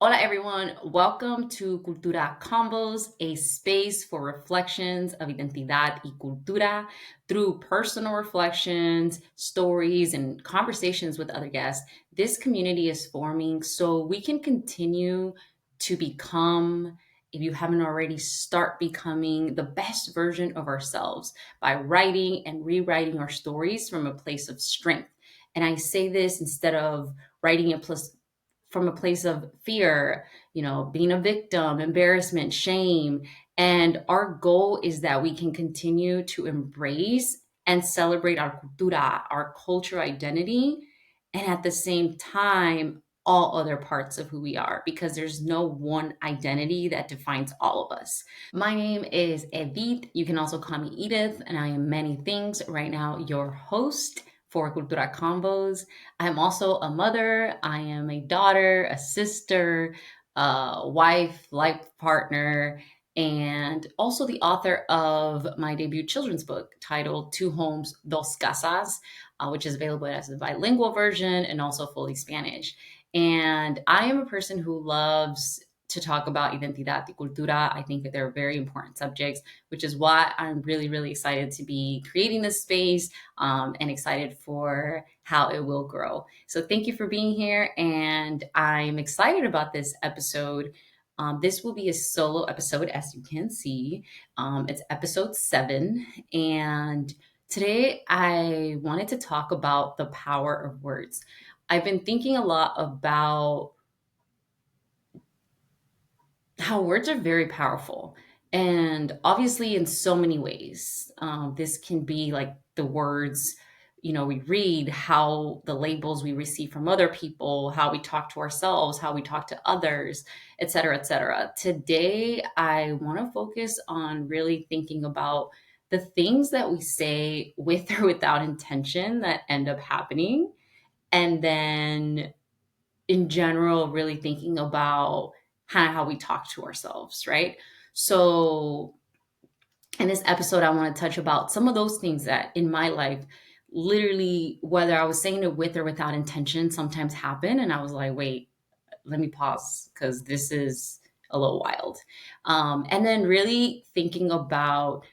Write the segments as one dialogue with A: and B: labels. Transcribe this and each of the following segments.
A: Hola, everyone. Welcome to Cultura Convos, a space for reflections of identidad y cultura through personal reflections, stories, and conversations with other guests. This community is forming so we can continue to become, if you haven't already, start becoming the best version of ourselves by writing and rewriting our stories from a place of strength. And I say this instead of writing it from a place of fear, being a victim, embarrassment, shame. And our goal is that we can continue to embrace and celebrate our cultura, our cultural identity, and at the same time, all other parts of who we are, because there's no one identity that defines all of us. My name is Edith. You can also call me Edith, and I am many things. Right now, your host for Cultura Convos. I'm also a mother. I am a daughter, a sister, a wife, life partner, and also the author of my debut children's book titled Two Homes, Dos Casas, which is available as a bilingual version and also fully Spanish. And I am a person who loves to talk about identidad y cultura. I think that they're very important subjects, which is why I'm really, really excited to be creating this space and excited for how it will grow. So thank you for being here. And I'm excited about this episode. This will be a solo episode, as you can see. It's episode 7. And today I wanted to talk about the power of words. I've been thinking a lot about how words are very powerful, and obviously in so many ways. This can be like the words we read, how the labels we receive from other people, how we talk to ourselves, how we talk to others, etc., etc. Today I want to focus on really thinking about the things that we say with or without intention that end up happening, and then in general, really thinking about kind of how we talk to ourselves, right? So, in this episode, I want to touch about some of those things that in my life, literally, whether I was saying it with or without intention, sometimes happen. And I was like, wait, let me pause because this is a little wild. And then really thinking about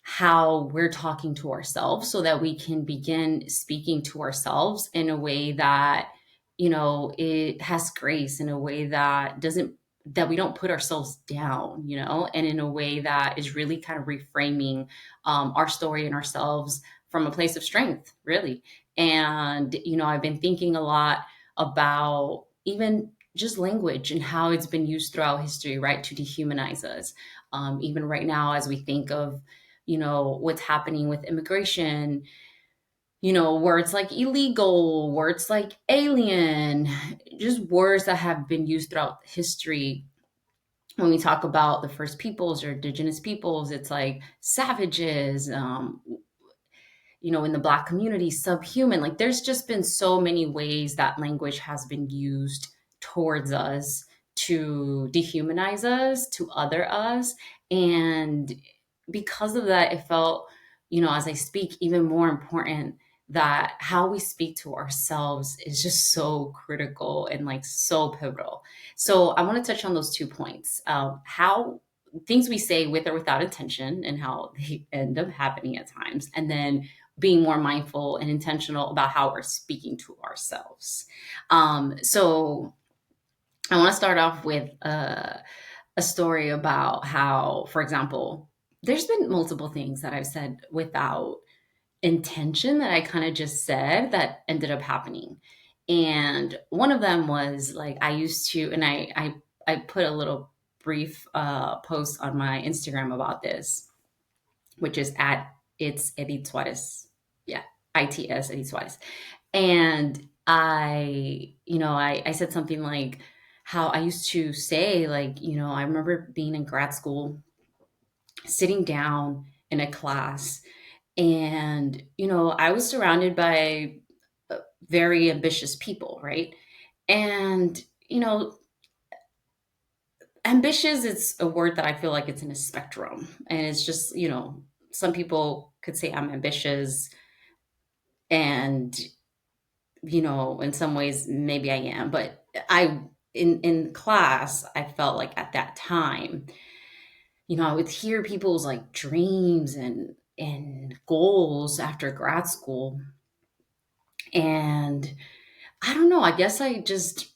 A: how we're talking to ourselves so that we can begin speaking to ourselves in a way that it has grace, in a way that doesn't that we don't put ourselves down, and in a way that is really kind of reframing our story and ourselves from a place of strength, really. And I've been thinking a lot about even just language and how it's been used throughout history, right, to dehumanize us. Even right now, as we think of what's happening with immigration, words like illegal, words like alien, just words that have been used throughout history. When we talk about the first peoples or indigenous peoples, it's like savages, in the Black community, subhuman. Like there's just been so many ways that language has been used towards us to dehumanize us, to other us. And because of that, it felt, as I speak, even more important that how we speak to ourselves is just so critical and like so pivotal. So I want to touch on those 2 points: how things we say with or without intention and how they end up happening at times, and then being more mindful and intentional about how we're speaking to ourselves. So I want to start off with a story about how, for example, there's been multiple things that I've said without intention that I kind of just said that ended up happening. And one of them was like, I used to, and I put a little brief post on my Instagram about this, which is at it's Edith Suarez. Yeah, ITS Edith Suarez. And I said something like how I used to say, like, I remember being in grad school, sitting down in a class, and, I was surrounded by very ambitious people, right? And, ambitious is a word that I feel like it's in a spectrum. And it's just, some people could say I'm ambitious, and in some ways maybe I am, but in class, I felt like at that time, I would hear people's like dreams and goals after grad school. And I don't know, I guess I just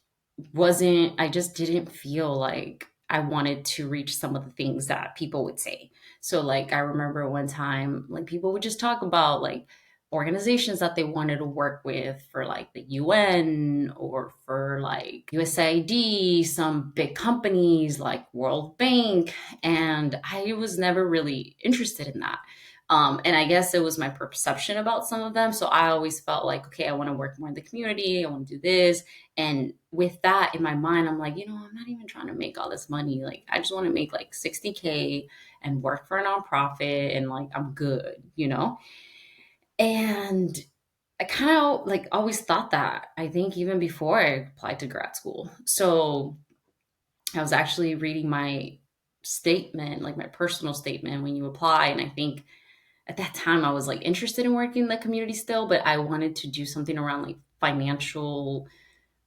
A: didn't feel like I wanted to reach some of the things that people would say. So like I remember one time like people would just talk about like organizations that they wanted to work with for like the UN or for like USAID, some big companies like World Bank, and I was never really interested in that. And I guess it was my perception about some of them. So I always felt like, okay, I want to work more in the community. I want to do this. And with that in my mind, I'm like, I'm not even trying to make all this money. Like, I just want to make like 60K and work for a nonprofit and like I'm good. And I kind of like always thought that, I think even before I applied to grad school. So I was actually reading my statement, like my personal statement when you apply. And I think at that time I was like interested in working in the community still, but I wanted to do something around like financial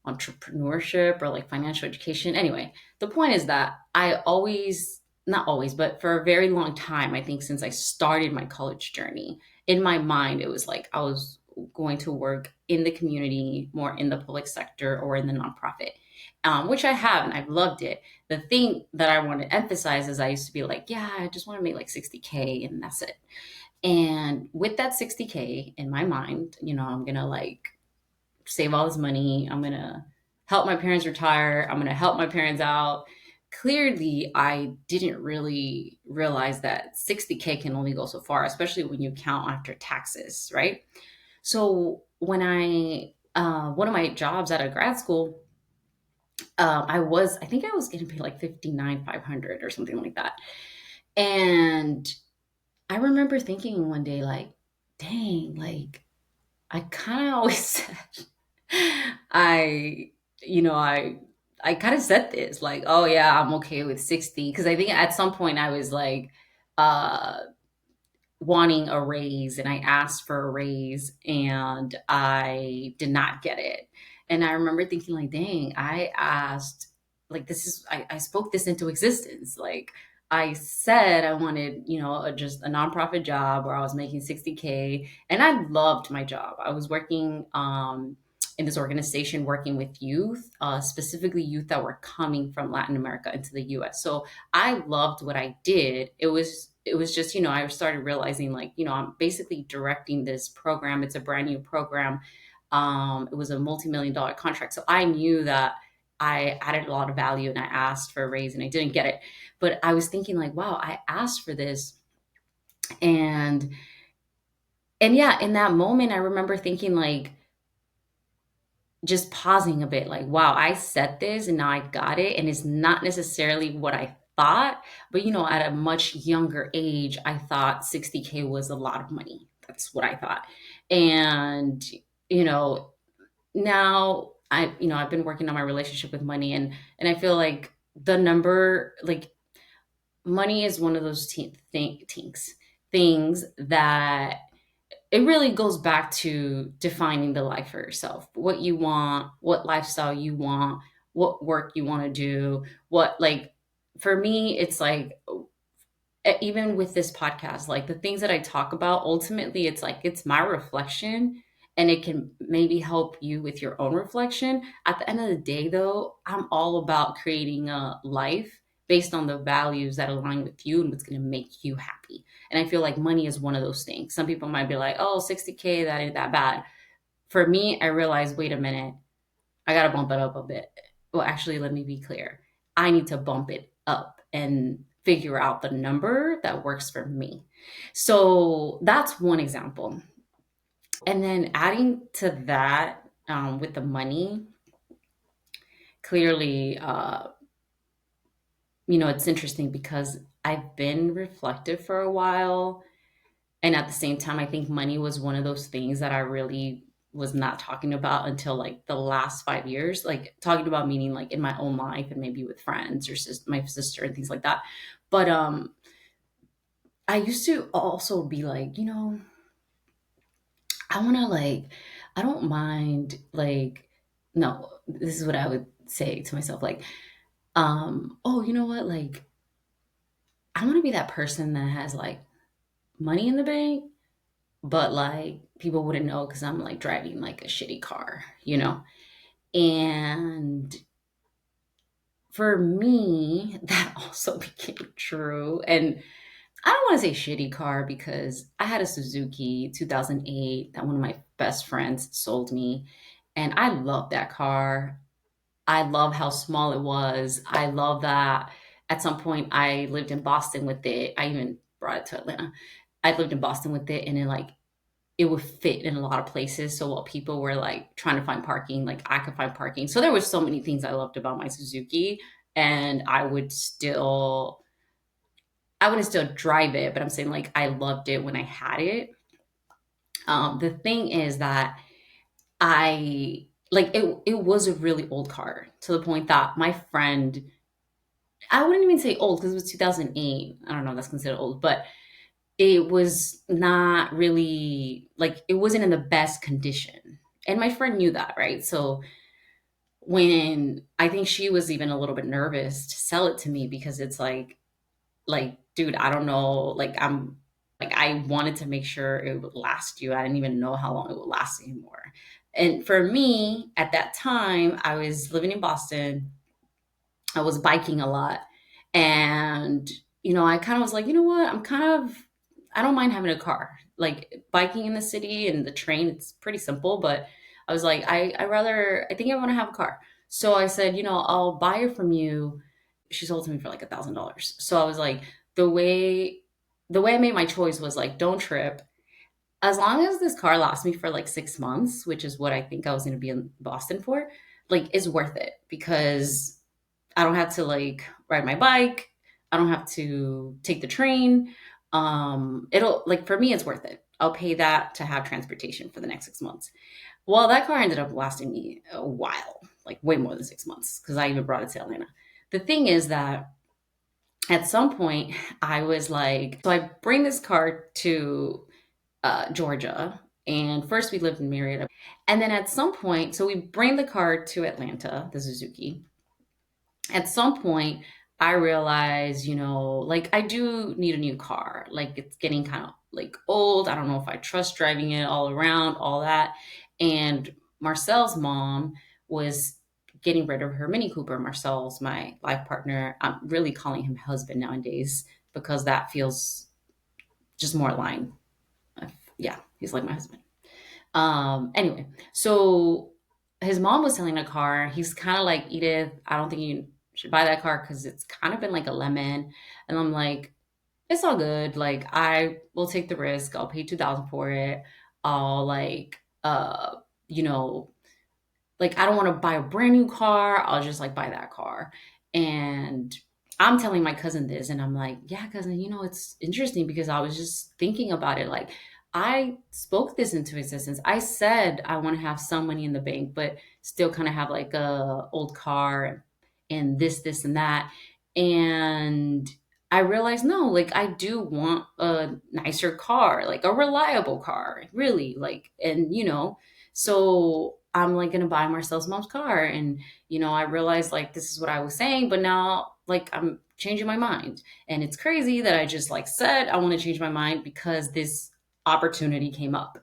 A: entrepreneurship or like financial education. Anyway, the point is that I always, not always, but for a very long time, I think since I started my college journey, in my mind, it was like I was going to work in the community, more in the public sector or in the nonprofit, which I have and I've loved it. The thing that I want to emphasize is I used to be like, yeah, I just want to make like 60K and that's it. And with that 60K in my mind, I'm going to like save all this money. I'm going to help my parents retire. I'm going to help my parents out. Clearly, I didn't really realize that 60K can only go so far, especially when you count after taxes, right? So when one of my jobs at a grad school, I think I was getting paid like 59,500 or something like that. And I remember thinking one day, like, dang, like, I kind of always said, I, you know, I kind of said this, like, oh yeah, I'm okay with 60. Cause I think at some point I was like, uh, wanting a raise and I asked for a raise and I did not get it. And I remember thinking like, dang, I asked like I spoke this into existence. Like I said I wanted, just a nonprofit job where I was making 60K and I loved my job. I was working in this organization working with youth, specifically youth that were coming from Latin America into the US. So I loved what I did. It was just, I started realizing like, I'm basically directing this program. It's a brand new program. It was a multi-million dollar contract. So I knew that I added a lot of value and I asked for a raise and I didn't get it. But I was thinking like, wow, I asked for this. And and yeah, in that moment I remember thinking like, just pausing a bit like, wow, I said this and now I got it. And it's not necessarily what I thought. But, at a much younger age, I thought 60K was a lot of money. That's what I thought. And, you know, now I've been working on my relationship with money and I feel like the number, like money is one of those things that it really goes back to defining the life for yourself. What you want, what lifestyle you want, what work you want to do, what like for me it's like even with this podcast, like the things that I talk about, ultimately it's like it's my reflection and it can maybe help you with your own reflection. At the end of the day though, I'm all about creating a life based on the values that align with you and what's going to make you happy. And I feel like money is one of those things. Some people might be like, oh, 60K, that ain't that bad. For me, I realized, wait a minute, I got to bump it up a bit. Well, actually, let me be clear. I need to bump it up and figure out the number that works for me. So that's one example. And then adding to that with the money, clearly, it's interesting because I've been reflective for a while. And at the same time, I think money was one of those things that I really was not talking about until like the last 5 years, like talking about meaning like in my own life and maybe with friends or my sister and things like that. But I used to also be like, I want to like, I don't mind like, no, this is what I would say to myself, like, oh, you know what? Like, I want to be that person that has like money in the bank, but like people wouldn't know because I'm like driving like a shitty car, you know? And for me, that also became true. And I don't want to say shitty car because I had a Suzuki 2008 that one of my best friends sold me. And I love that car. I love how small it was. I love that at some point I lived in Boston with it. I even brought it to Atlanta. I lived in Boston with it and it would fit in a lot of places. So while people were like trying to find parking, like I could find parking. So there was so many things I loved about my Suzuki, and I wouldn't still drive it, but I'm saying like I loved it when I had it. The thing is that I like it was a really old car to the point that my friend, I wouldn't even say old because it was 2008. I don't know if that's considered old, but it was not really like it wasn't in the best condition. And my friend knew that, right? So when I think she was even a little bit nervous to sell it to me because it's like dude, I don't know, like I wanted to make sure it would last you. I didn't even know how long it would last anymore. And for me at that time, I was living in Boston. I was biking a lot. And, I kind of was like, you know what? I don't mind having a car. Like biking in the city and the train, it's pretty simple. But I was like, I think I want to have a car. So I said, I'll buy it from you. She sold it to me for like $1,000. So I was like, the way, the way I made my choice was like, don't trip. As long as this car lasts me for like 6 months, which is what I think I was going to be in Boston for, like, it's worth it because I don't have to like ride my bike. I don't have to take the train. It'll like for me, it's worth it. I'll pay that to have transportation for the next 6 months. Well, that car ended up lasting me a while, like way more than 6 months, because I even brought it to Atlanta. The thing is that at some point, I was like, so I bring this car to Georgia, and first we lived in Marietta, and then at some point, so we bring the car to Atlanta, the Suzuki, at some point I realized, like I do need a new car. Like it's getting kind of like old. I don't know if I trust driving it all around, all that. And Marcel's mom was getting rid of her Mini Cooper. Marcel's my life partner. I'm really calling him husband nowadays because that feels just more aligned. Yeah, he's like my husband. Anyway, so his mom was selling a car. He's kind of like, Edith, I don't think you should buy that car because it's kind of been like a lemon. And I'm like, it's all good. Like, I will take the risk. I'll pay 2,000 for it. I'll like, you know, like I don't want to buy a brand new car. I'll just like buy that car. And I'm telling my cousin this, and I'm like, yeah, cousin, it's interesting because I was just thinking about it. Like, I spoke this into existence. I said I want to have some money in the bank, but still kind of have like a old car and this, and that. And I realized, no, like I do want a nicer car, like a reliable car, really. Like, and so I'm like gonna buy Marcel's mom's car. And, I realized like this is what I was saying, but now like I'm changing my mind. And it's crazy that I just like said I want to change my mind because this opportunity came up.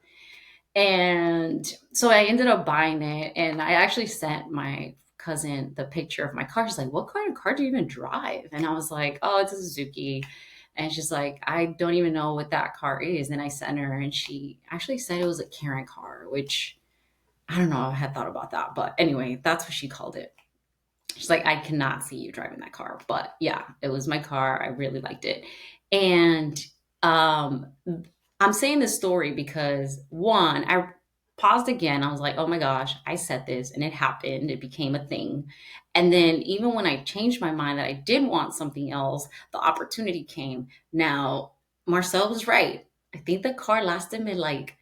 A: And so I ended up buying it. And I actually sent my cousin the picture of my car. She's like, what kind of car do you even drive? And I was like, oh, it's a Suzuki. And she's like, I don't even know what that car is. And I sent her, and she actually said it was a Karen car, which I don't know. I had thought about that. But anyway, that's what she called it. She's like, I cannot see you driving that car. But yeah, it was my car. I really liked it. And um, I'm saying this story because one, I paused again. I was like, oh my gosh, I said this and it happened. It became a thing. And then even when I changed my mind that I did want something else, the opportunity came. Now, Marcel was right. I think the car lasted me like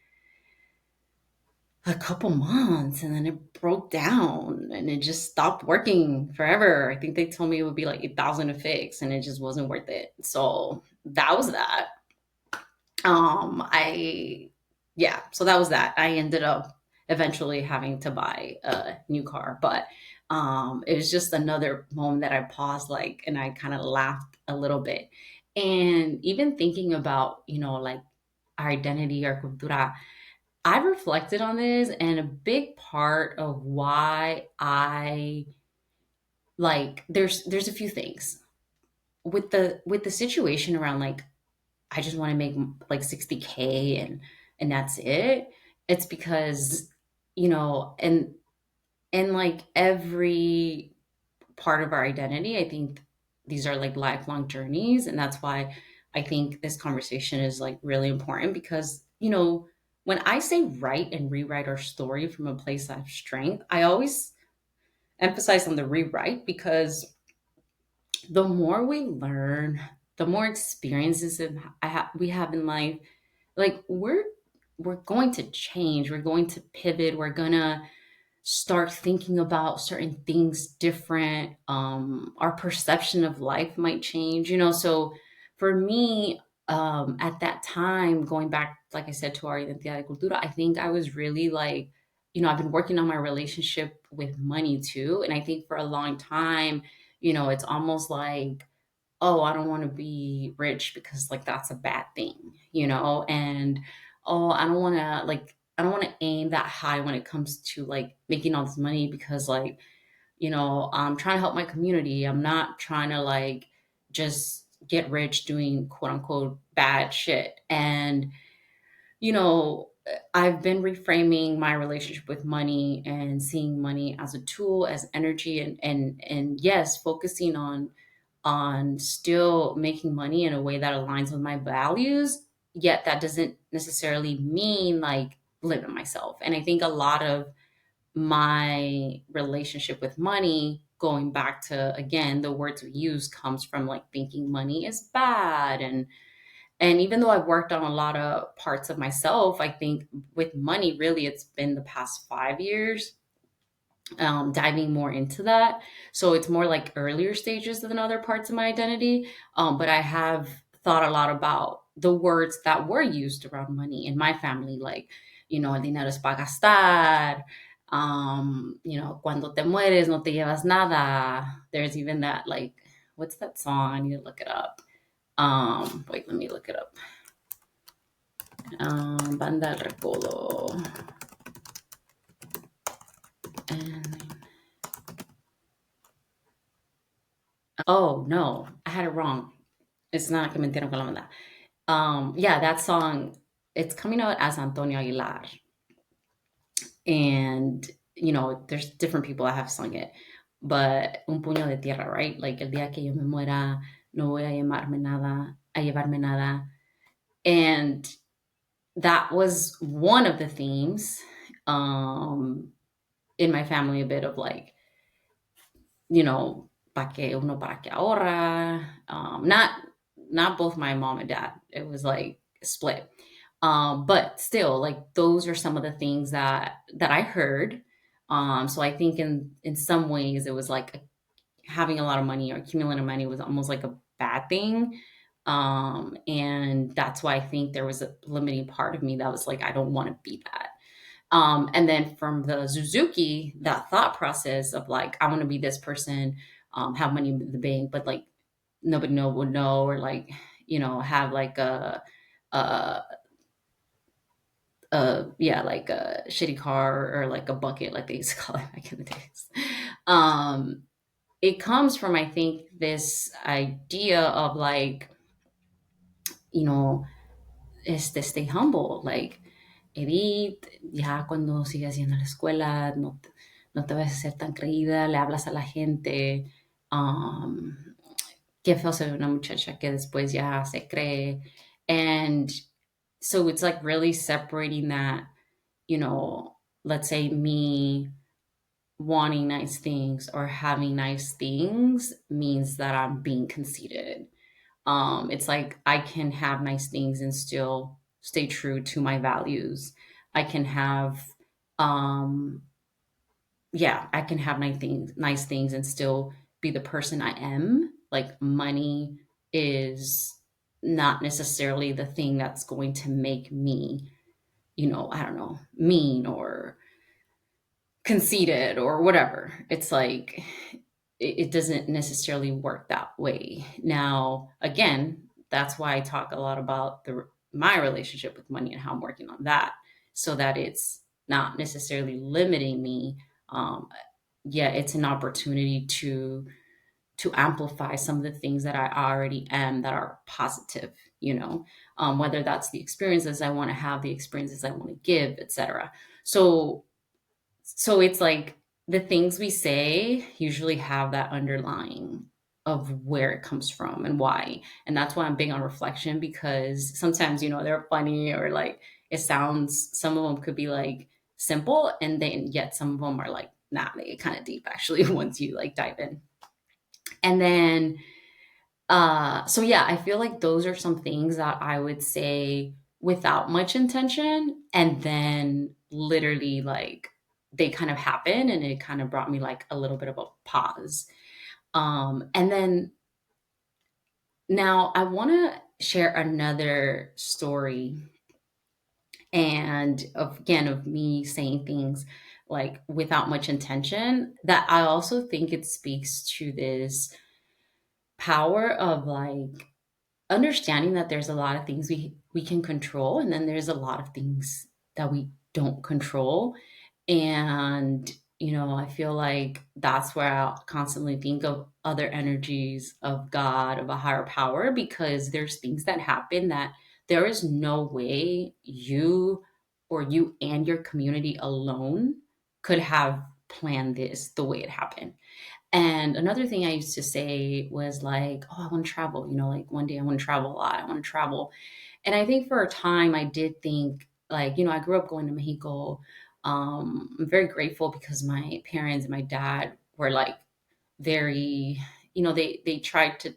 A: a couple months, and then it broke down and it just stopped working forever. I think they told me it would be like 8,000 to fix, and it just wasn't worth it. So that was that. I Yeah, so that was that. I ended up eventually having to buy a new car, but It was just another moment that I paused, like, and I kind of laughed a little bit. And even thinking about, like our identity, our cultura, I've reflected on this, and a big part of why I like there's a few things with the situation around, like, I just want to make like 60K and that's it. It's because, and like every part of our identity, I think these are like lifelong journeys, and that's why I think this conversation is like really important because, when I say write and rewrite our story from a place of strength, I always emphasize on the rewrite because the more we learn, the more experiences we have in life, like we're going to change, we're going to pivot, we're gonna start thinking about certain things different. Our perception of life might change, so for me, at that time, going back, like I said, to our identidad de cultura, I think I was really like, I've been working on my relationship with money too, and I think for a long time, it's almost like, oh, I don't want to be rich because like that's a bad thing, and oh, I don't want to aim that high when it comes to like making all this money because like, I'm trying to help my community. I'm not trying to like just get rich doing quote unquote bad shit. And, you know, I've been reframing my relationship with money and seeing money as a tool, as energy, and yes, focusing on still making money in a way that aligns with my values, yet that doesn't necessarily mean like limit myself. And I think a lot of my relationship with money, going back to again the words we use, comes from like thinking money is bad. And even though I've worked on a lot of parts of myself, I think with money, really, it's been the past 5 years, diving more into that. So it's more like earlier stages than other parts of my identity. But I have thought a lot about the words that were used around money in my family, like, el dinero es para gastar. Cuando te mueres no te llevas nada. There's even that, like, what's that song? I need to look it up. Wait, let me look it up. Banda El Recodo. And oh no, I had it wrong. It's not que me entierren con la banda. Yeah, that song, it's coming out as Antonio Aguilar. And, there's different people that have sung it. But Un Puño de Tierra, right? Like, el día que yo me muera, no voy a llevarme nada. And that was one of the themes, in my family, a bit of like, para que ahorra. Not both my mom and dad. It was like split. But still, like those are some of the things that I heard. So I think in some ways it was like having a lot of money or accumulating money was almost like a bad thing. And that's why I think there was a limiting part of me that was like, I don't want to be that. And then from the Suzuki, that thought process of like, I want to be this person, have money in the bank, but like nobody would know, or like, have like a, yeah, like a shitty car or like a bucket, like they used to call it back in the days. Um, it comes from, I think, this idea of like, you know, stay humble. Like, Edith, ya cuando sigas yendo a la escuela, no te vas a ser tan creída, le hablas a la gente. Um, Qué feo se ve una muchacha que después ya se cree. And so it's like really separating that, you know, let's say me wanting nice things or having nice things means that I'm being conceited. It's like I can have nice things and still stay true to my values. I can have, um, yeah, I can have nice things and still be the person I am. Like money is not necessarily the thing that's going to make me, I don't know, mean or conceited or whatever. It's like it doesn't necessarily work that way. Now, again, that's why I talk a lot about the my relationship with money and how I'm working on that, so that it's not necessarily limiting me. Um, yeah, it's an opportunity to amplify some of the things that I already am that are positive, whether that's the experiences I want to have, the experiences I want to give, etc. So so it's like the things we say usually have that underlying of where it comes from and why. And that's why I'm big on reflection, because sometimes, they're funny, or like some of them could be like simple, and then yet some of them are like, nah, they get kind of deep actually once you like dive in. And then so yeah, I feel like those are some things that I would say without much intention, and then literally like they kind of happen, and it kind of brought me like a little bit of a pause. And then now I want to share another story, and again of me saying things like without much intention, that I also think it speaks to this power of like understanding that there's a lot of things we can control, and then there's a lot of things that we don't control. And I feel like that's where I'll constantly think of other energies of God, of a higher power, because there's things that happen that there is no way you or you and your community alone could have planned this the way it happened. And another thing I used to say was like, oh, I want to travel, like one day I want to travel a lot. I want to travel. And I think for a time I did think like, I grew up going to Mexico. I'm very grateful because my parents and my dad were like very, they tried to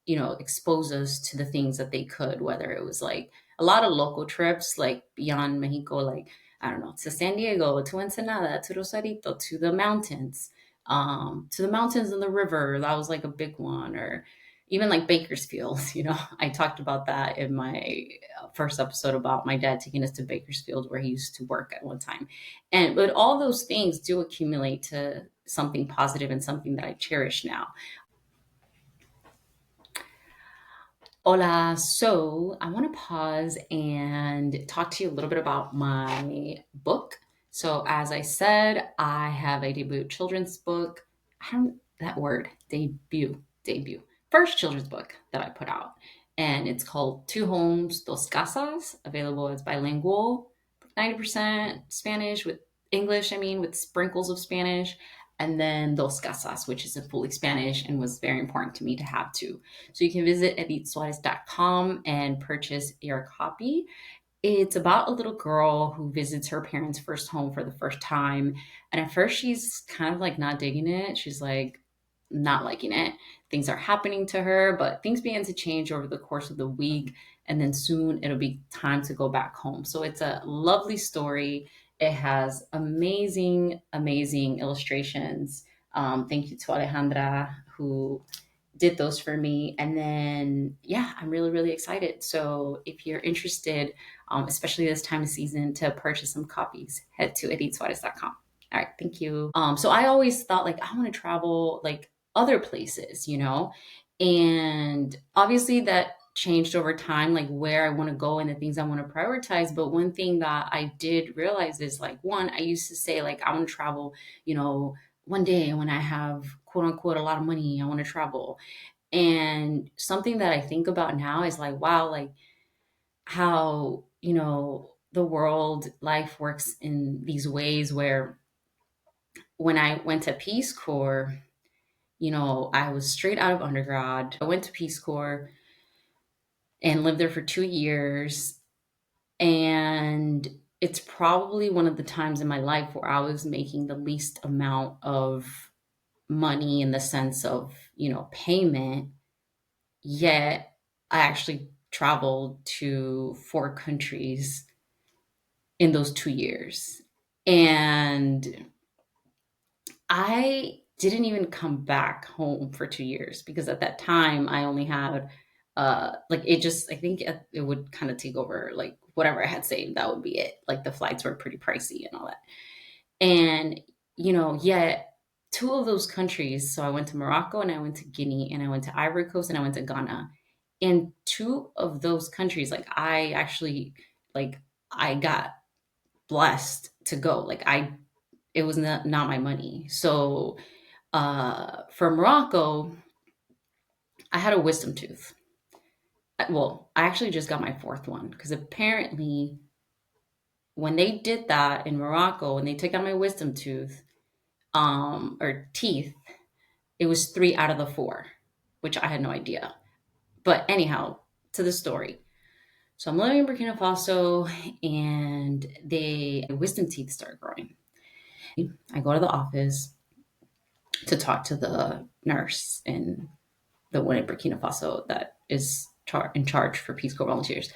A: expose us to the things that they could, whether it was like a lot of local trips, like beyond Mexico, like, I don't know, to San Diego, to Ensenada, to Rosarito, to the mountains and the river. That was like a big one. Or even like Bakersfield, I talked about that in my first episode about my dad taking us to Bakersfield, where he used to work at one time. But all those things do accumulate to something positive and something that I cherish now. Hola. So I want to pause and talk to you a little bit about my book. So, as I said, I have a debut children's book. I don't, that word, debut. First children's book that I put out. And it's called Two Homes, Dos Casas, available as bilingual, 90% Spanish with English, with sprinkles of Spanish. And then Dos Casas, which is a fully Spanish and was very important to me to have too. So you can visit edithsuarez.com and purchase your copy. It's about a little girl who visits her parents' first home for the first time. And at first, she's kind of like not digging it. She's like not liking it. Things are happening to her, but things begin to change over the course of the week. And then soon it'll be time to go back home. So it's a lovely story. It has amazing, amazing illustrations. Thank you to Alejandra, who did those for me. And then, yeah, I'm really, really excited. So if you're interested, especially this time of season, to purchase some copies, head to edithsuarez.com. All right, thank you. So I always thought like I want to travel like other places, and obviously that changed over time, like where I want to go and the things I want to prioritize. But one thing that I did realize is like, one, I used to say like I want to travel, one day when I have quote unquote a lot of money, I want to travel. And something that I think about now is like, wow, like how, the world life works in these ways where when I went to Peace Corps, I was straight out of undergrad. I went to Peace Corps and lived there for 2 years. And it's probably one of the times in my life where I was making the least amount of money in the sense of, payment. Yet I actually traveled to 4 countries in those 2 years. And I didn't even come back home for 2 years, because at that time I only had like it just I think it would kind of take over like whatever I had saved, that would be it. Like the flights were pretty pricey and all that. And yet two of those countries, so I went to Morocco and I went to Guinea and I went to Ivory Coast and I went to Ghana. In two of those countries, like I actually like I got blessed to go. Like I it was not my money. So for Morocco, I had a wisdom tooth. Well, I actually just got my fourth one because apparently when they did that in Morocco, when they took out my wisdom tooth, or teeth, it was three out of the four, which I had no idea. But anyhow, to the story. So I'm living in Burkina Faso, and they wisdom teeth start growing. I go to the office to talk to the nurse in the one in Burkina Faso that is in charge for Peace Corps volunteers.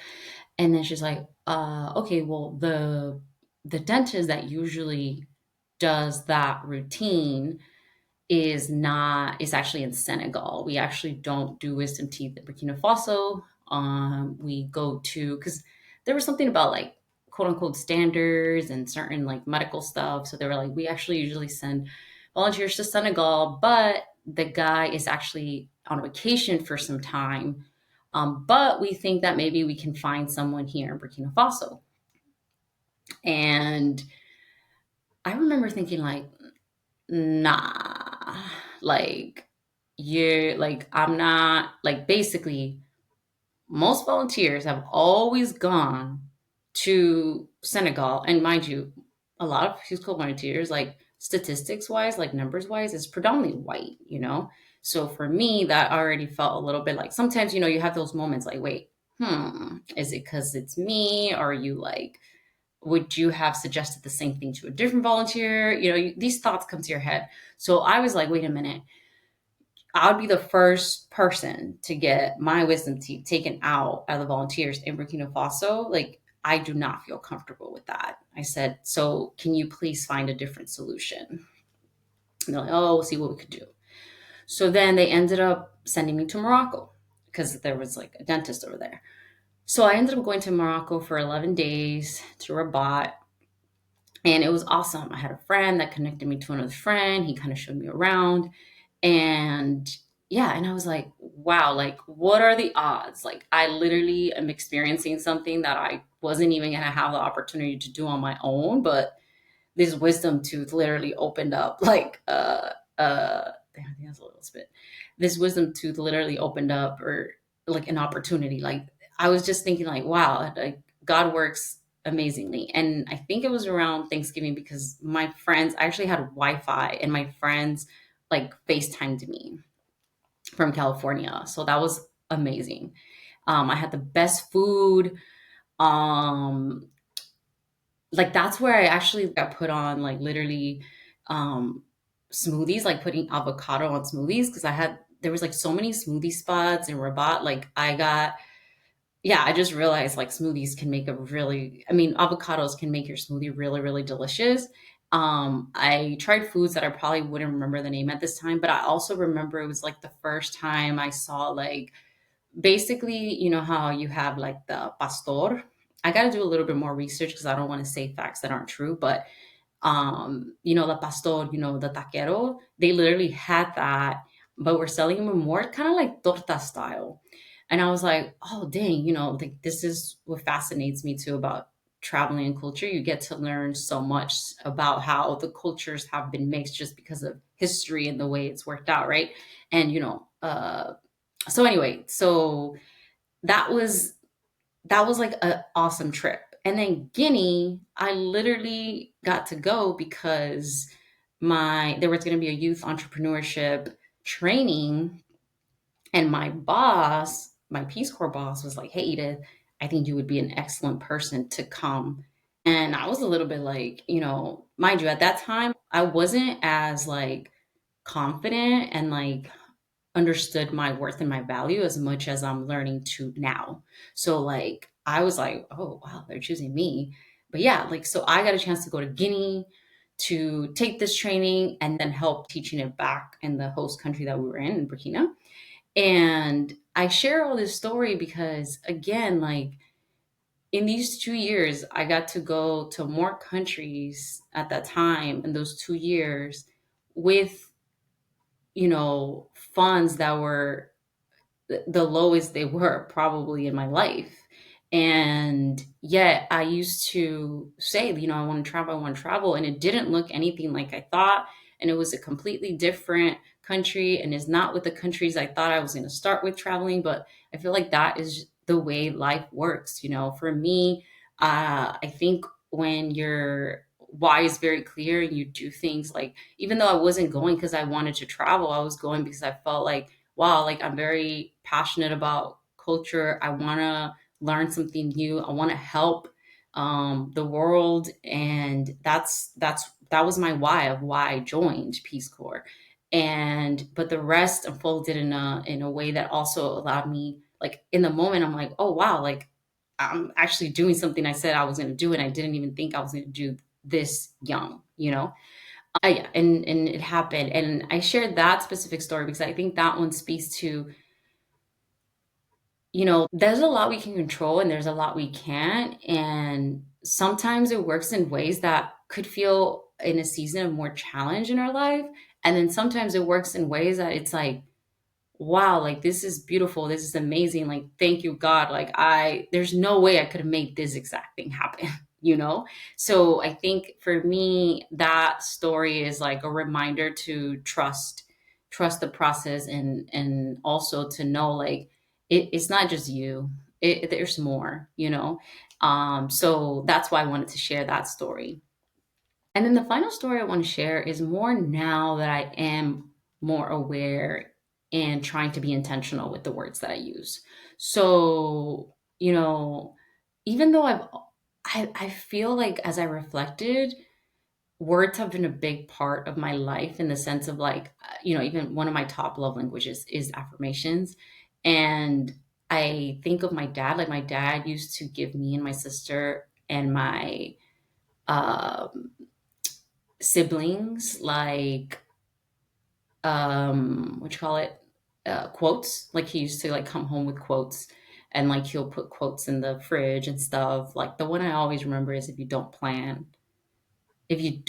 A: And then she's like, okay, well, the dentist that usually does that routine is actually in Senegal. We actually don't do wisdom teeth in Burkina Faso. We go to because there was something about like quote unquote standards and certain like medical stuff. So they were like, we actually usually send volunteers to Senegal, but the guy is actually on vacation for some time. But we think that maybe we can find someone here in Burkina Faso. And I remember thinking like, nah, like you're like I'm not like basically most volunteers have always gone to Senegal, and mind you, a lot of Peace Corps volunteers, like statistics wise, like numbers wise, is predominantly white. So for me, that already felt a little bit like sometimes you have those moments like, wait, is it because it's me? Or are you like, would you have suggested the same thing to a different volunteer? These thoughts come to your head. So I was like, wait a minute, I would be the first person to get my wisdom teeth taken out of the volunteers in Burkina Faso. Like, I do not feel comfortable with that. I said, so can you please find a different solution? And they're like, oh, we'll see what we could do. So then they ended up sending me to Morocco because there was like a dentist over there. So I ended up going to Morocco for 11 days to Rabat, and it was awesome. I had a friend that connected me to another friend. He kind of showed me around. And yeah, and I was like, wow, like, what are the odds? Like, I literally am experiencing something that I wasn't even going to have the opportunity to do on my own. But this wisdom tooth literally opened up, like, damn, I think that's a little spit. This wisdom tooth literally opened up, or like an opportunity. Like, I was just thinking, like, wow, like, God works amazingly. And I think it was around Thanksgiving because my friends, I actually had Wi-Fi, and my friends like FaceTimed me from California. So that was amazing. I had the best food. Um, like that's where I actually got put on like literally um smoothies, like putting avocado on smoothies because there was like so many smoothie spots in Rabat. Like I just realized like smoothies can make avocados can make your smoothie really, really delicious. I tried foods that I probably wouldn't remember the name at this time, but I also remember it was like the first time I saw like basically, how you have like the pastor. I got to do a little bit more research because I don't want to say facts that aren't true, but the pastor, the taquero, they literally had that, but we're selling them more kind of like torta style. And I was like, oh dang, like this is what fascinates me too about traveling and culture. You get to learn so much about how the cultures have been mixed just because of history and the way it's worked out, right? And so anyway, so that was like an awesome trip. And then Guinea, I literally got to go because there was going to be a youth entrepreneurship training, and my boss, my Peace Corps boss, was like, "Hey, Edith, I think you would be an excellent person to come." And I was a little bit like, mind you, at that time, I wasn't as like confident and like understood my worth and my value as much as I'm learning to now. So like I was like, oh wow, they're choosing me. But yeah, like so I got a chance to go to Guinea to take this training and then help teaching it back in the host country that we were in Burkina. And I share all this story because again, like in these 2 years, I got to go to more countries at that time in those 2 years with, funds that were the lowest they were probably in my life. And yet I used to say, I want to travel, I want to travel. And it didn't look anything like I thought. And it was a completely different country and is not with the countries I thought I was going to start with traveling. But I feel like that is the way life works. For me, I think when your why is very clear and you do things like, even though I wasn't going because I wanted to travel, I was going because I felt like, wow, like I'm very passionate about culture. I want to learn something new. I want to help the world, and that was my why of why I joined Peace Corps. And but the rest unfolded in a way that also allowed me, like in the moment, I'm like, oh wow, like I'm actually doing something I said I was going to do, and I didn't even think I was going to do this young. Yeah, and it happened, and I shared that specific story because I think that one speaks to, there's a lot we can control and there's a lot we can't, and sometimes it works in ways that could feel in a season of more challenge in our life, and then sometimes it works in ways that it's like, wow, like this is beautiful, this is amazing, like thank you God, like there's no way I could have made this exact thing happen. So I think for me that story is like a reminder to trust the process, and also to know like it's not just you, there's more. So that's why I wanted to share that story. And then the final story I want to share is more now that I am more aware and trying to be intentional with the words that I use. So, even though I feel like as I reflected, words have been a big part of my life in the sense of like, even one of my top love languages is affirmations. And I think of my dad, like my dad used to give me and my sister and my um siblings like what you call it, quotes. Like he used to like come home with quotes, and like he'll put quotes in the fridge and stuff. Like the one I always remember is, if you don't plan, you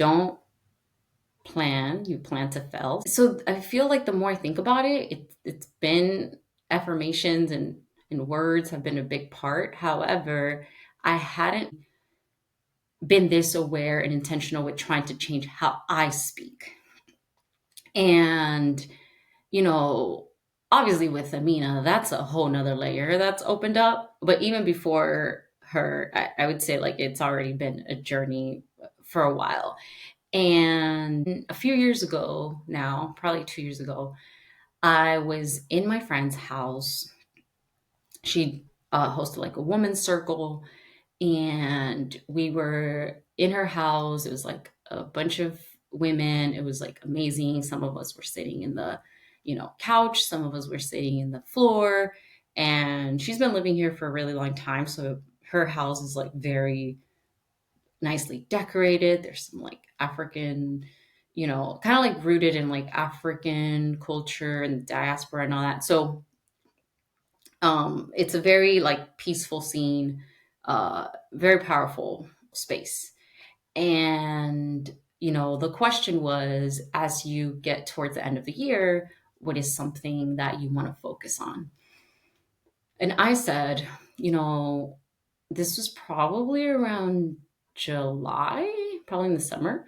A: plan to fail. So I feel like the more I think about it, it's been affirmations and words have been a big part. However, I hadn't been this aware and intentional with trying to change how I speak. And, you know, obviously with Amina, that's a whole nother layer that's opened up. But even before her, I would say like it's already been a journey for a while. And a few years ago now, probably 2 years ago, I was in my friend's house. She hosted like a women's circle, and we were in her house. It was like a bunch of women. It was like amazing. Some of us were sitting in the, couch. Some of us were sitting in the floor. And she's been living here for a really long time, so her house is like very nicely decorated. There's some like African, kind of like rooted in like African culture and diaspora and all that. So it's a very like peaceful scene, very powerful space. And the question was, as you get towards the end of the year, what is something that you want to focus on? And I said, you know this was probably around July, probably in the summer.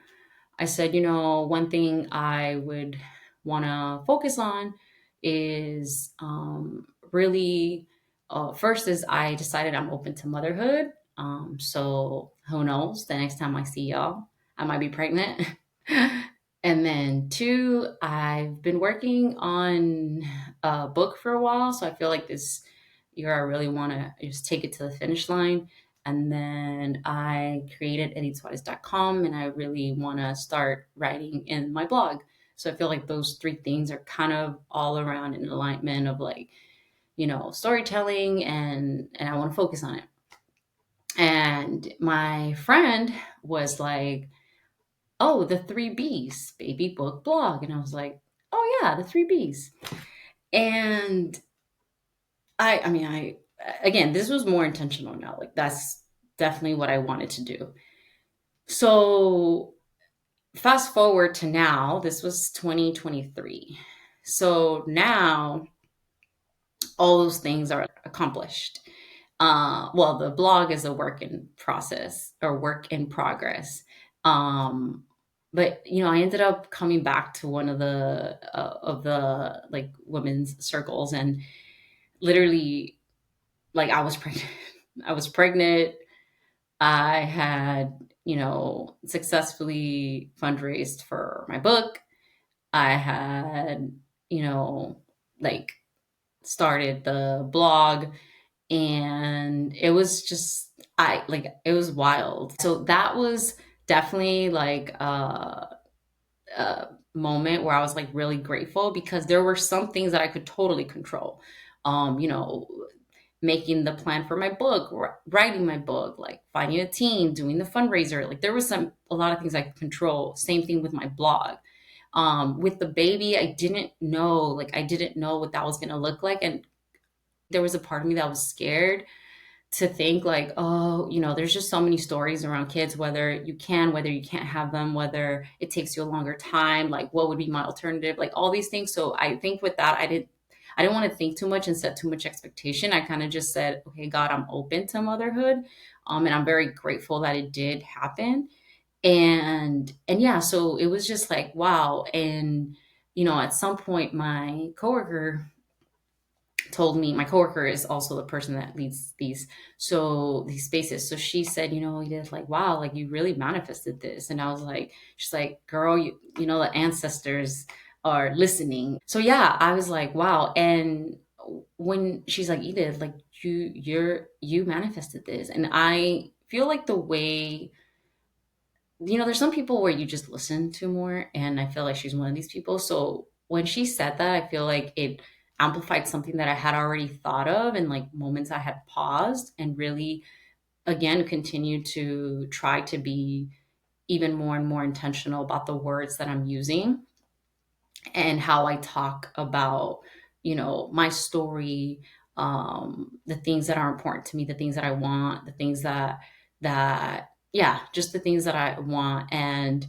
A: I said, one thing I would want to focus on is really, first, is I decided I'm open to motherhood. So who knows? The next time I see y'all, I might be pregnant. And then two, I've been working on a book for a while. So I feel like this year I really want to just take it to the finish line. And then I created editsuarez.com, and I really want to start writing in my blog. So I feel like those three things are kind of all around in alignment of like, storytelling, and I want to focus on it. And my friend was like, oh, the three B's, baby, book, blog. And I was like, oh yeah, the three B's. And I mean, again, this was more intentional now. Like definitely what I wanted to do. So fast forward to now, this was 2023. So now all those things are accomplished. Well, the blog is a work in process or work in progress. Um, but I ended up coming back to one of the like women's circles, and literally, like, I was pregnant. I was pregnant. I had, successfully fundraised for my book. I had, you know, like started the blog, and it was just, it was wild. So that was definitely like a moment where I was like really grateful, because there were some things that I could totally control. Um, you know, Making the plan for my book, writing my book, like finding a team, doing the fundraiser. Like there was a lot of things I could control. Same thing with my blog. With the baby, I didn't know what that was going to look like. And there was a part of me that was scared to think like, oh, there's just so many stories around kids, whether you can't have them, whether it takes you a longer time, like what would be my alternative, like all these things. So I think with that, I didn't want to think too much and set too much expectation. I kind of just said, okay, God, I'm open to motherhood. And I'm very grateful that it did happen. And yeah, so it was just like, wow. And at some point, my coworker is also the person that leads these spaces. So she said, Edith, like, wow, like you really manifested this. And I was like, she's like, girl, the ancestors are listening. So yeah, I was like, wow. And when she's like, Edith, like you manifested this. And I feel like the way, there's some people where you just listen to more, and I feel like she's one of these people. So when she said that, I feel like it amplified something that I had already thought of, and like moments I had paused and really, again, continued to try to be even more and more intentional about the words that I'm using and how I talk about, my story, the things that are important to me, the things that I want, the things yeah, just the things that I want. And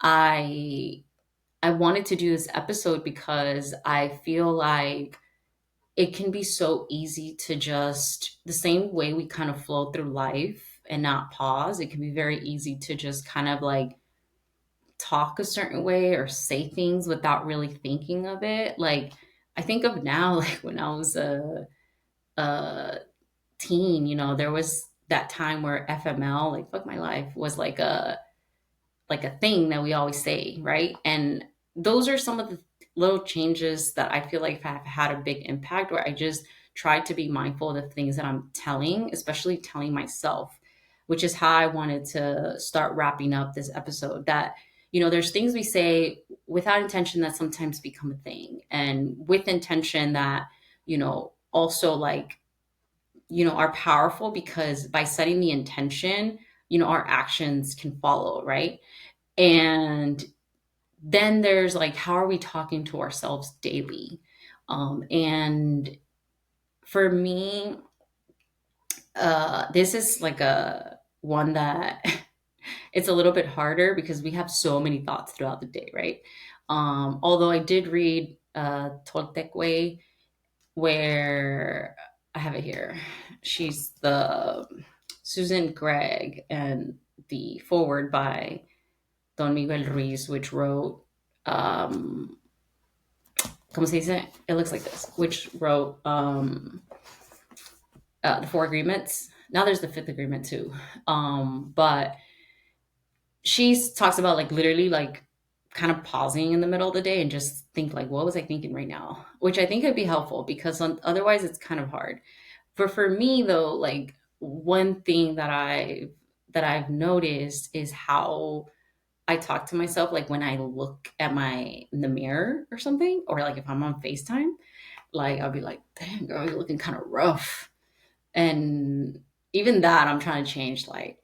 A: I I wanted to do this episode because I feel like it can be so easy to just, the same way we kind of flow through life and not pause. It can be very easy to just kind of like talk a certain way or say things without really thinking of it. Like I think of now, like when I was a teen, there was that time where FML, like fuck my life, was like a thing that we always say, right? And those are some of the little changes that I feel like have had a big impact, where I just try to be mindful of the things that I'm telling, especially telling myself, which is how I wanted to start wrapping up this episode. That, there's things we say without intention that sometimes become a thing, and with intention that, also like, are powerful, because by setting the intention, our actions can follow, right? And then there's like, how are we talking to ourselves daily? And for me, this is like a one that it's a little bit harder because we have so many thoughts throughout the day, right? Although I did read Toltec Way, where I have it here. She's the Susan Gregg, and the forward by Don Miguel Ruiz, which wrote, ¿cómo se dice? It looks like this, which wrote the Four Agreements. Now there's the Fifth Agreement too. But she talks about like literally like kind of pausing in the middle of the day and just think like, what was I thinking right now? Which I think could be helpful, because otherwise it's kind of hard. For me though, like one thing that I've noticed is how I talk to myself, like when I look at in the mirror or something, or like if I'm on FaceTime, like I'll be like, damn girl, you're looking kind of rough. And even that I'm trying to change, like,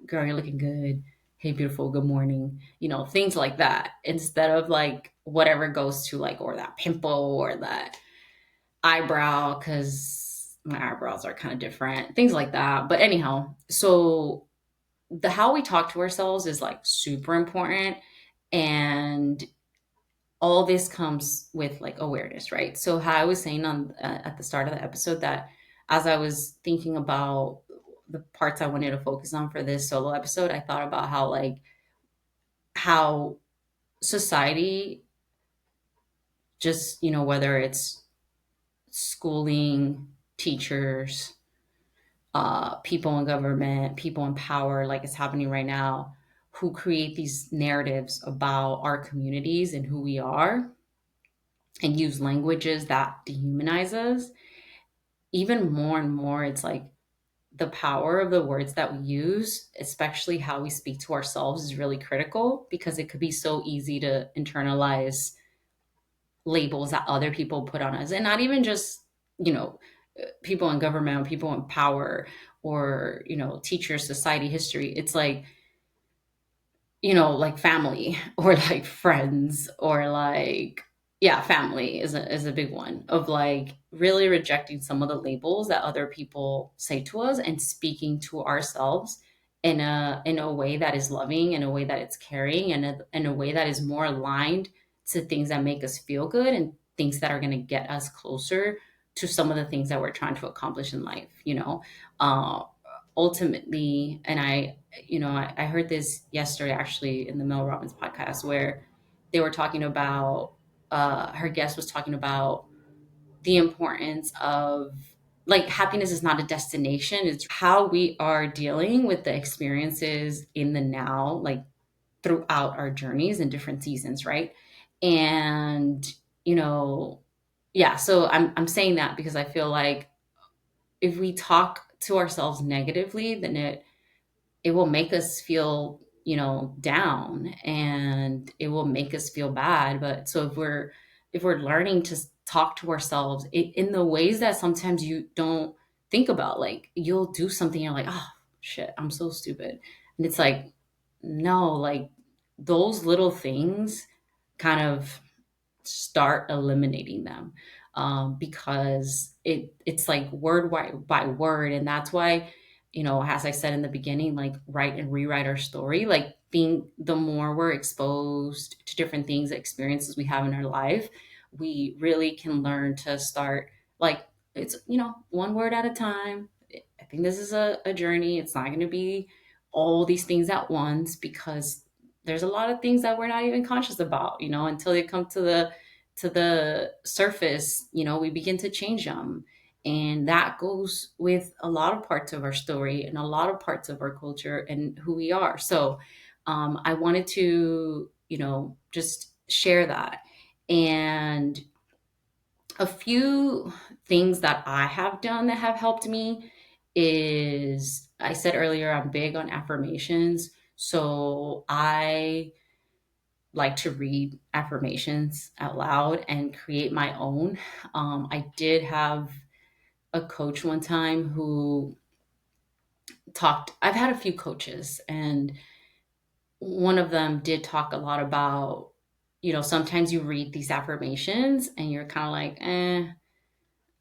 A: girl, you're looking good. Hey, beautiful, good morning. Things like that. Instead of like whatever goes to like, or that pimple or that eyebrow, because my eyebrows are kind of different, things like that. But anyhow, so the how we talk to ourselves is like super important. And all this comes with like awareness, right? So how I was saying on at the start of the episode that as I was thinking about the parts I wanted to focus on for this solo episode, I thought about how like how society just, whether it's schooling, teachers, people in government, people in power, like it's happening right now, who create these narratives about our communities and who we are and use languages that dehumanize us. Even more and more, it's like the power of the words that we use, especially how we speak to ourselves, is really critical because it could be so easy to internalize labels that other people put on us. And not even just, you know, people in government, people in power, or, teachers, society, history. It's like, like family or like friends or like, yeah, family is a big one of like really rejecting some of the labels that other people say to us and speaking to ourselves in a way that is loving, in a way that it's caring, and in a way that is more aligned to things that make us feel good and things that are going to get us closer to some of the things that we're trying to accomplish in life. uh, Ultimately, and I heard this yesterday actually in the Mel Robbins podcast where they were talking about, her guest was talking about the importance of like happiness is not a destination, it's how we are dealing with the experiences in the now, like throughout our journeys and different seasons, right? And, you know, yeah, so I'm saying that because I feel like if we talk to ourselves negatively, then it will make us feel, down, and it will make us feel bad. But so if we're learning to talk to ourselves in the ways that sometimes you don't think about, like you'll do something, you're like, oh shit, I'm so stupid. And it's like, no, like those little things kind of start eliminating them, because it's like word by word. And that's why, as I said in the beginning, like write and rewrite our story. Like being the more we're exposed to different things, experiences we have in our life, we really can learn to start, like, it's, one word at a time. I think this is a journey. It's not going to be all these things at once, because there's a lot of things that we're not even conscious about, until they come to the surface. We begin to change them. And that goes with a lot of parts of our story and a lot of parts of our culture and who we are. So I wanted to, just share that. And a few things that I have done that have helped me is, I said earlier, I'm big on affirmations. So I like to read affirmations out loud and create my own. I did have a coach one time who I've had a few coaches, and one of them did talk a lot about, sometimes you read these affirmations and you're kind of like,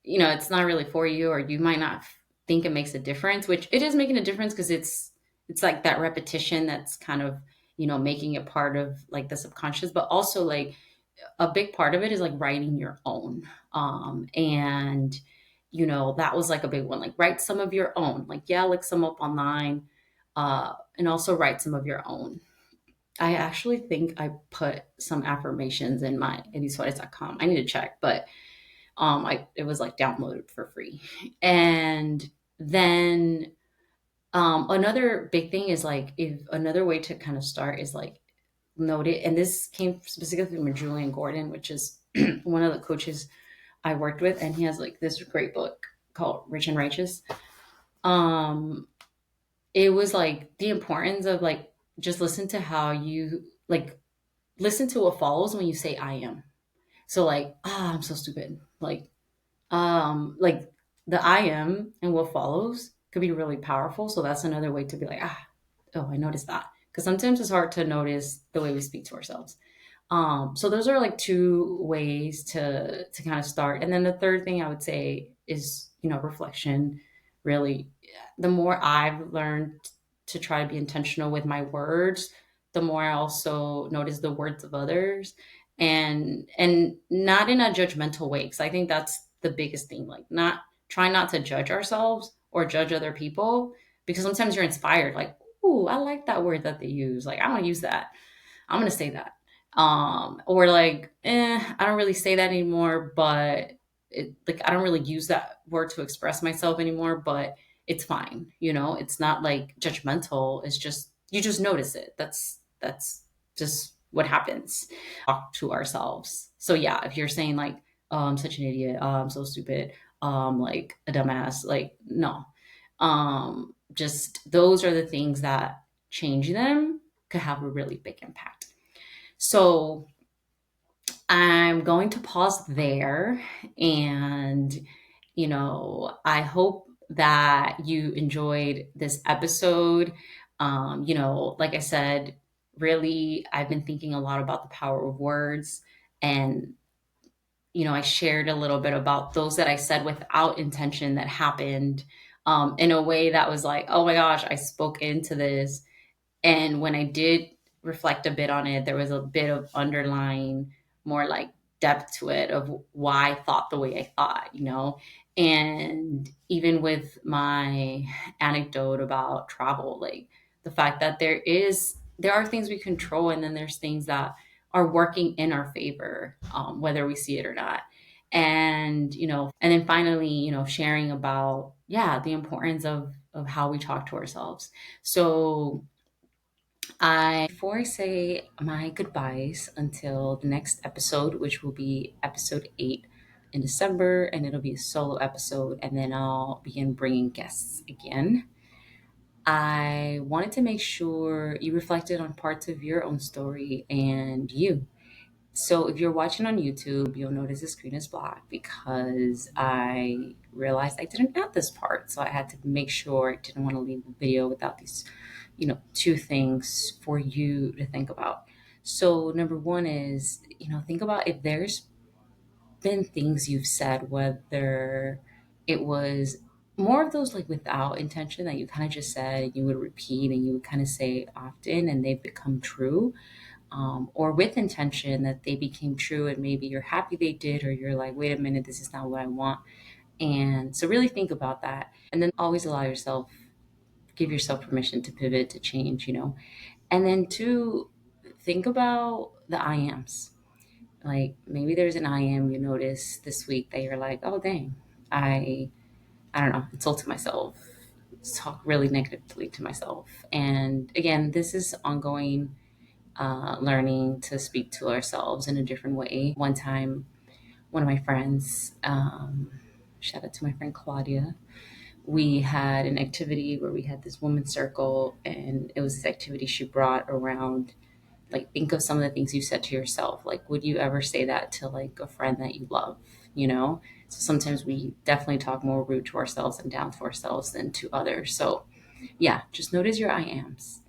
A: it's not really for you, or you might not think it makes a difference, which it is making a difference because it's like that repetition that's kind of, making it part of like the subconscious. But also like a big part of it is like writing your own. And that was like a big one, like write some of your own, like, yeah, look some up online, and also write some of your own. I actually think I put some affirmations in my indiesweaters.com. I need to check, but it was like downloaded for free. And then another big thing is like, if another way to kind of start is like note it. And this came specifically from Julian Gordon, which is one of the coaches I worked with, and he has like this great book called Rich and Righteous. Um, it was like the importance of like just listen to how you like listen to what follows when you say I am. So like, I'm so stupid. Like the I am and what follows could be really powerful. So that's another way to be like, oh, I noticed that. Because sometimes it's hard to notice the way we speak to ourselves. So those are like two ways to kind of start. And then the third thing I would say is, reflection. Really, the more I've learned to try to be intentional with my words, the more I also notice the words of others, and not in a judgmental way, because I think that's the biggest thing. Like, not try not to judge ourselves or judge other people, because sometimes you're inspired, like, ooh, I like that word that they use. Like, I want to use that. I'm gonna say that. Or like, I don't really say that anymore, but like, I don't really use that word to express myself anymore, but it's fine. It's not like judgmental. It's just, you just notice it. That's just what happens. Talk to ourselves. So yeah, if you're saying like, oh, I'm such an idiot, oh, I'm so stupid, like a dumbass, like, no. Just those are the things that change them could have a really big impact. So I'm going to pause there. And, I hope that you enjoyed this episode. Like I said, really, I've been thinking a lot about the power of words. And, I shared a little bit about those that I said without intention that happened, in a way that was like, oh my gosh, I spoke into this. And when I did reflect a bit on it, there was a bit of underlying, more like depth to it of why I thought the way I thought. And even with my anecdote about travel, like the fact that there are things we control, and then there's things that are working in our favor, whether we see it or not. And then finally, sharing about, yeah, the importance of how we talk to ourselves. So before I say my goodbyes until the next episode, which will be episode 8 in December, and it'll be a solo episode, and then I'll begin bringing guests again. I wanted to make sure you reflected on parts of your own story and you. So if you're watching on YouTube, you'll notice the screen is black because I realized I didn't add this part. So I had to make sure. I didn't want to leave the video without these, two things for you to think about. So number one is, think about if there's been things you've said, whether it was more of those like without intention that you kind of just said, you would repeat and you would kind of say often and they've become true, or with intention that they became true and maybe you're happy they did, or you're like, wait a minute, this is not what I want. And so really think about that. And then always give yourself permission to pivot, to change. And then two, think about the I ams. Like maybe there's an I am you notice this week that you're like, oh dang, I I don't know, insulted myself, talk really negatively to myself. And again, this is ongoing, learning to speak to ourselves in a different way. One time, one of my friends, shout out to my friend Claudia, we had an activity where we had this women's circle, and it was this activity she brought around, like, think of some of the things you said to yourself. Like, would you ever say that to like a friend that you love? So sometimes we definitely talk more rude to ourselves and down to ourselves than to others. So yeah, just notice your I ams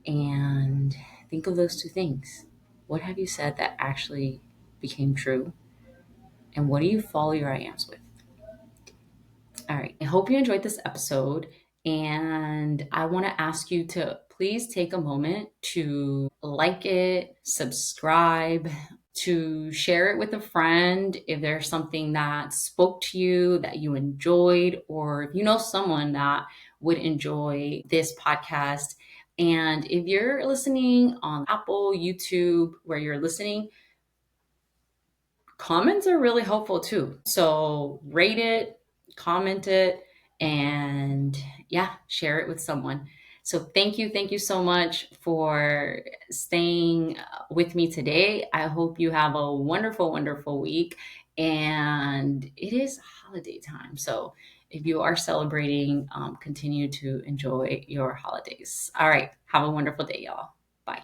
A: and think of those two things. What have you said that actually became true? And what do you follow your I ams with? All right. I hope you enjoyed this episode. And I want to ask you to please take a moment to like it, subscribe, to share it with a friend if there's something that spoke to you that you enjoyed, or if you know someone that would enjoy this podcast. And if you're listening on Apple, YouTube, where you're listening, comments are really helpful too. So rate it, comment it, and yeah, share it with someone. So thank you so much for staying with me today. I hope you have a wonderful, wonderful week. And it is holiday time. So if you are celebrating, continue to enjoy your holidays. All right. Have a wonderful day, y'all.